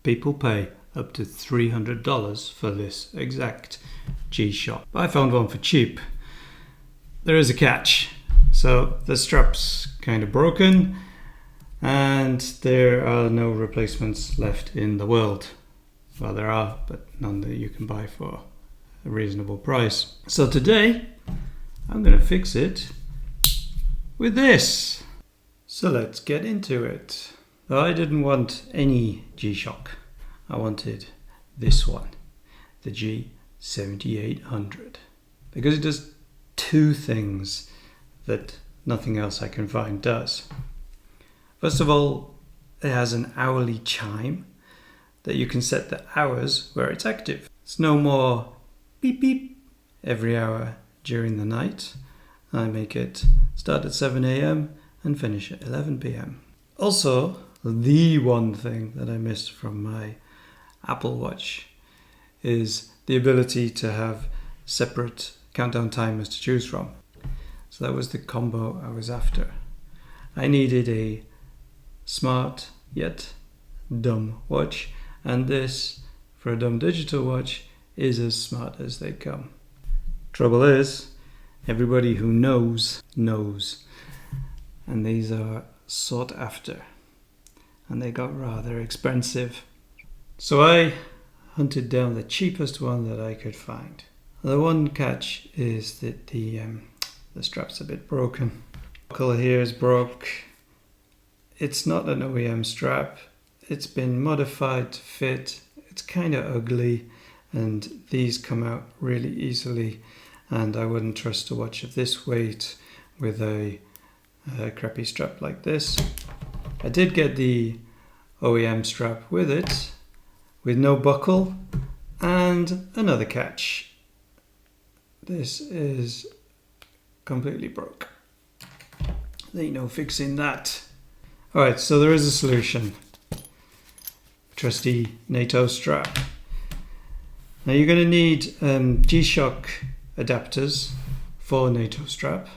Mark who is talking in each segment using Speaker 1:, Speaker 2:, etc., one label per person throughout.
Speaker 1: people pay up to $300 for this exact G-Shock. I found one for cheap. There is a catch. So the strap's kind of broken and there are no replacements left in the world. Well, there are, but none that you can buy for a reasonable price. So today I'm going to fix it with this. So let's get into it. I didn't want any G-Shock. I wanted this one, the G7800, because it does two things that nothing else I can find does. First of all, it has an hourly chime that you can set the hours where it's active. It's no more beep beep every hour during the night. I make it start at 7 AM and finish at 11 PM. Also, the one thing that I missed from my Apple Watch is the ability to have separate countdown timers to choose from. So that was the combo I was after. I needed a smart yet dumb watch, and this, for a dumb digital watch, is as smart as they come. Trouble is, everybody who knows, and these are sought after, and they got rather expensive. So I hunted down the cheapest one that I could find. The one catch is that the strap's a bit broken. The buckle here is broke. It's not an OEM strap. It's been modified to fit. It's kind of ugly, and these come out really easily, and I wouldn't trust a watch of this weight with a crappy strap like this. I did get the OEM strap with it, with no buckle, and another catch. This is completely broke. There ain't no fixing that. Alright, so there is a solution. Trusty NATO strap. Now you're going to need G-Shock adapters for NATO strap.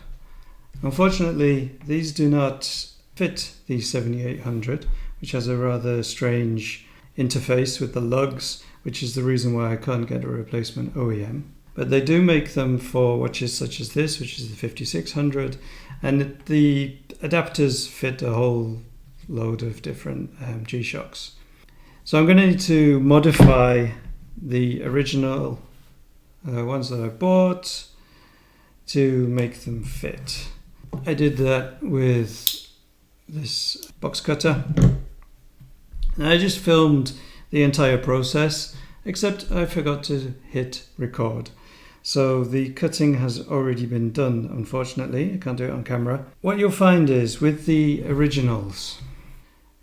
Speaker 1: Unfortunately, these do not fit the 7800, which has a rather strange interface with the lugs, which is the reason why I can't get a replacement OEM. But they do make them for watches such as this, which is the 5600, and the adapters fit a whole load of different G-Shocks. So I'm going to need to modify the original ones that I bought to make them fit. I did that with this box cutter. And I just filmed the entire process, except I forgot to hit record. So the cutting has already been done, unfortunately. I can't do it on camera. What you'll find is with the originals,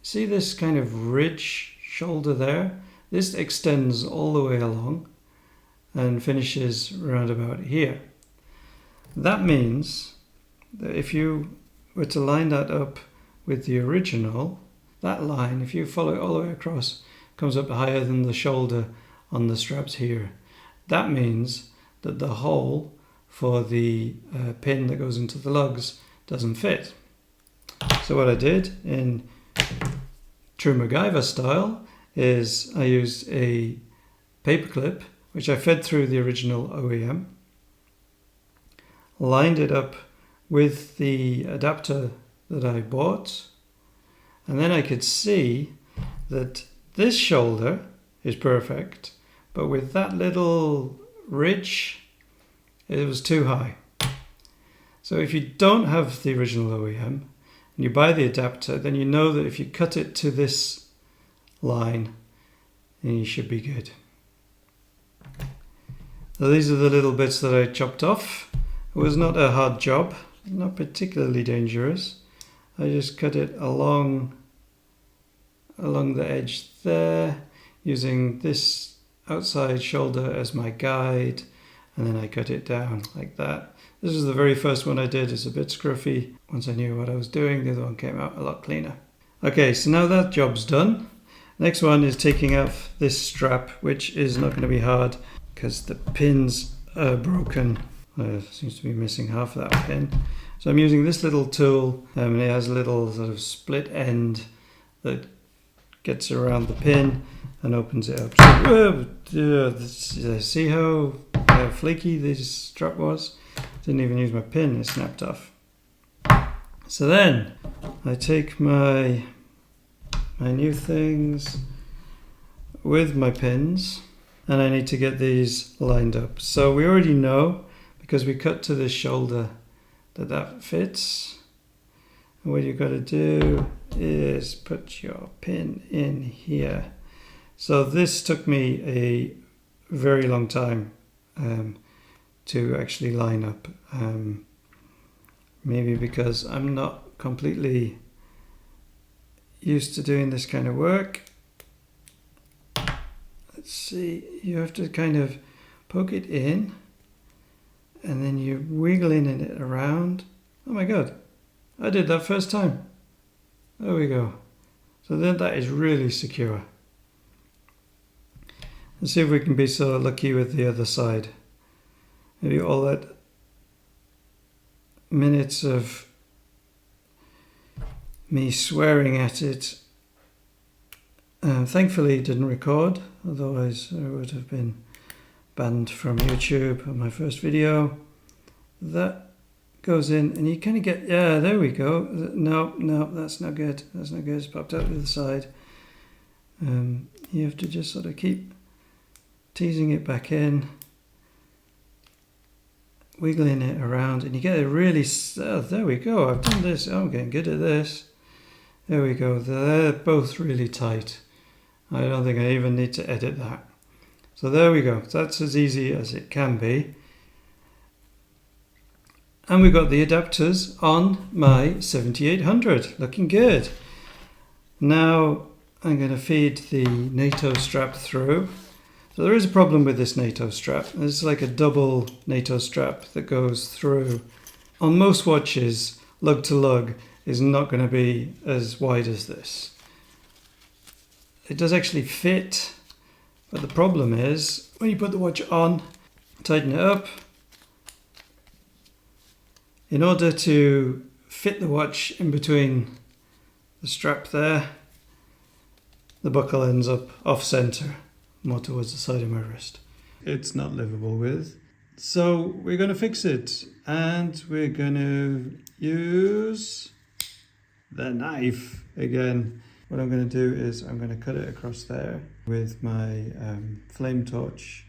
Speaker 1: see this kind of ridge shoulder there? This extends all the way along and finishes around about here. That means that if you were to line that up with the original, that line, if you follow it all the way across, comes up higher than the shoulder on the straps here. That means that the hole for the pin that goes into the lugs doesn't fit. So what I did in true MacGyver style is I used a paper clip, which I fed through the original OEM, lined it up with the adapter that I bought, and then I could see that this shoulder is perfect, but with that little ridge, it was too high. So if you don't have the original OEM and you buy the adapter, then you know that if you cut it to this line, then you should be good. So these are the little bits that I chopped off. It was not a hard job, not particularly dangerous. I just cut it along the edge there, using this outside shoulder as my guide, and then I cut it down like that. This is the very first one I did. It's a bit scruffy. Once I knew what I was doing, the other one came out a lot cleaner. Okay, so now that job's done. Next one is taking off this strap, which is not going to be hard because the pins are broken. Seems to be missing half of that pin. So I'm using this little tool, and it has a little sort of split end that gets around the pin, and opens it up. So, see how flaky this strap was? Didn't even use my pin, it snapped off. So then I take my new things with my pins, and I need to get these lined up. So we already know, because we cut to the shoulder, that fits. And what you've got to do is put your pin in here. So this took me a very long time to actually line up. Maybe because I'm not completely used to doing this kind of work. Let's see, you have to kind of poke it in and then you're wiggling it around. Oh my god, I did that first time. There we go. So then that is really secure. Let's see if we can be so lucky with the other side. Maybe all that minutes of me swearing at it. Thankfully it didn't record, otherwise I would have been banned from YouTube on my first video. That goes in and you kind of get, yeah, there we go. No, that's not good. That's not good. It's popped out to the side. You have to just sort of keep teasing it back in, wiggling it around, and you get a really, there we go. I've done this. I'm getting good at this. There we go. They're both really tight. I don't think I even need to edit that. So there we go. That's as easy as it can be. And we've got the adapters on my 7800. Looking good. Now I'm going to feed the NATO strap through. So there is a problem with this NATO strap. There's like a double NATO strap that goes through. On most watches, lug to lug is not going to be as wide as this. It does actually fit, but the problem is when you put the watch on, tighten it up. In order to fit the watch in between the strap there, the buckle ends up off center, more towards the side of my wrist. It's not livable with. So we're going to fix it, and we're going to use the knife again. What I'm going to do is I'm going to cut it across there with my flame torch.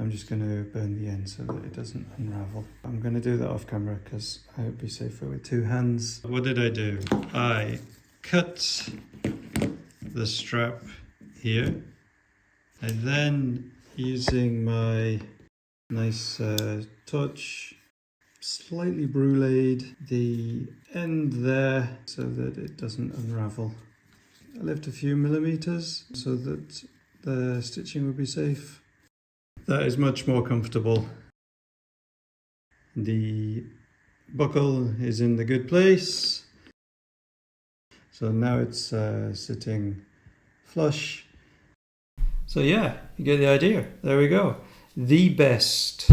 Speaker 1: I'm just going to burn the end so that it doesn't unravel. I'm going to do that off camera because I would be safer with two hands. What did I do? I cut the strap here. I then, using my nice torch, slightly bruleed the end there so that it doesn't unravel. I left a few millimeters so that the stitching would be safe. That is much more comfortable. The buckle is in the good place. So now it's sitting flush. So yeah, you get the idea. There we go. The best,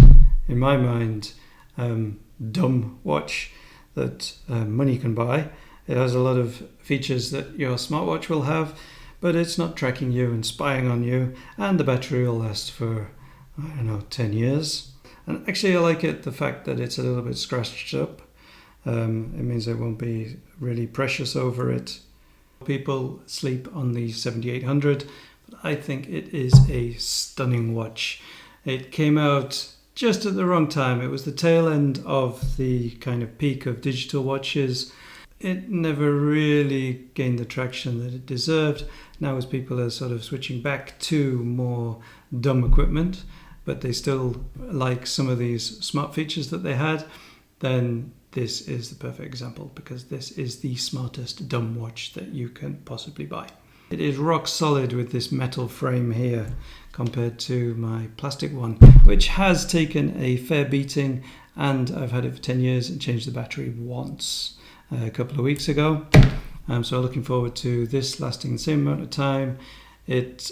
Speaker 1: in my mind, dumb watch that money can buy. It has a lot of features that your smartwatch will have, but it's not tracking you and spying on you, and the battery will last for, I don't know, 10 years. And actually I like it, the fact that it's a little bit scratched up. It means I won't be really precious over it. People sleep on the 7800, but I think it is a stunning watch. It came out just at the wrong time. It was the tail end of the kind of peak of digital watches. It never really gained the traction that it deserved. Now as people are sort of switching back to more dumb equipment, but they still like some of these smart features that they had, then this is the perfect example, because this is the smartest dumb watch that you can possibly buy. It is rock solid with this metal frame here compared to my plastic one, which has taken a fair beating, and I've had it for 10 years and changed the battery once a couple of weeks ago. So looking forward to this lasting the same amount of time. It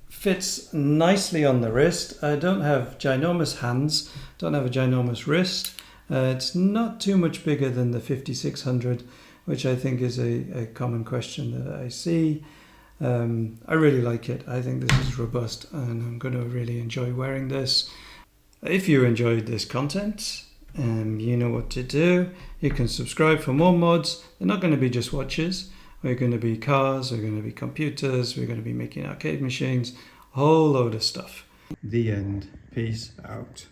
Speaker 1: fits nicely on the wrist. I don't have ginormous hands, don't have a ginormous wrist. It's not too much bigger than the 5600, which I think is a common question that I see. I really like it. I think this is robust and I'm going to really enjoy wearing this. If you enjoyed this content, you know what to do. You can subscribe for more mods. They're not going to be just watches. We're going to be cars, we're going to be computers, we're going to be making arcade machines, a whole load of stuff. The end. Peace out.